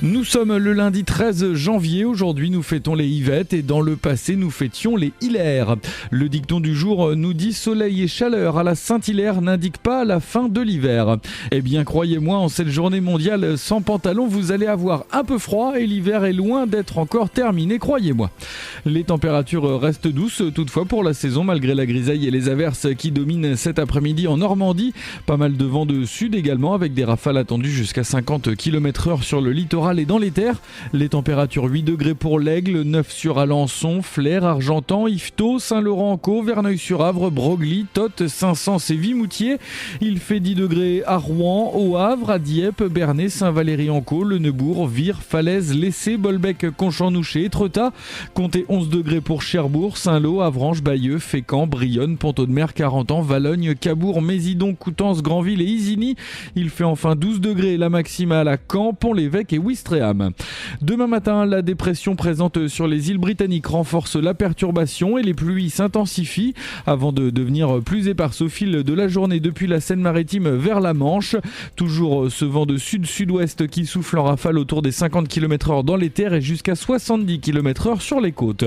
Nous sommes le lundi 13 janvier, aujourd'hui nous fêtons les Yvettes et dans le passé nous fêtions les Hilaires. Le dicton du jour nous dit soleil et chaleur à la Saint-Hilaire n'indique pas la fin de l'hiver. Eh bien croyez-moi, en cette journée mondiale sans pantalon vous allez avoir un peu froid et l'hiver est loin d'être encore terminé, croyez-moi. Les températures restent douces toutefois pour la saison malgré la grisaille et les averses qui dominent cet après-midi en Normandie. Pas mal de vent de sud également avec des rafales attendues jusqu'à 50 km/h sur le littoral et dans les terres. Les températures 8 degrés pour l'Aigle, 9 sur Alençon, Flers, Argentan, Yvetot, Saint-Laurent-en-Caux, Verneuil-sur-Avre, Broglie, Toth, Saint-Saëns et Vimoutier. Il fait 10 degrés à Rouen, au Havre, à Dieppe, Bernay, Saint-Valery-en-Caux, Le Neubourg, Vire, Falaise, Lessé, Bolbec, Conchamp-Nouchet, Étretat. Comptez 11 degrés pour Cherbourg, Saint-Lô, Avranches, Bayeux, Fécamp, Brionne, Ponteau-de-Mer, Carentan, Valogne, Cabourg, Mézidon, Coutances, Granville et Isigny. Il fait enfin 12 degrés la maximale à Caen, Pont-l'Évêque et Ouistreham. Demain matin, la dépression présente sur les îles britanniques renforce la perturbation et les pluies s'intensifient avant de devenir plus éparses au fil de la journée depuis la Seine-Maritime vers la Manche. Toujours ce vent de sud-sud-ouest qui souffle en rafale autour des 50 km/h dans les terres et jusqu'à 70 km/h sur les côtes.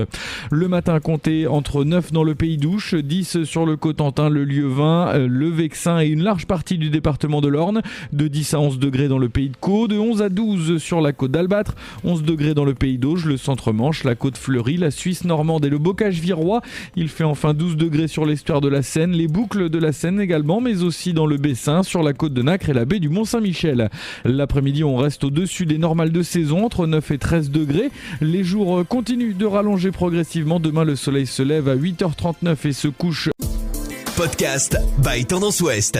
Le matin, comptez entre 9 dans le Pays d'Ouche, 10 sur le Cotentin, le Lieuvin, le Vexin et une large partie du département de l'Orne, de 10 à 11 degrés dans le Pays de Caux, de 11 à 12 sur la côte d'Albâtre, 11 degrés dans le Pays d'Auge, le centre-Manche, la côte fleurie, la Suisse normande et le bocage virois. Il fait enfin 12 degrés sur l'estuaire de la Seine, les boucles de la Seine également, mais aussi dans le Bessin, sur la côte de Nacre et la baie du Mont-Saint-Michel. L'après-midi, on reste au-dessus des normales de saison, entre 9 et 13 degrés. Les jours continuent de rallonger progressivement. Demain, le soleil se lève à 8h39 et se couche. Podcast by Tendance Ouest.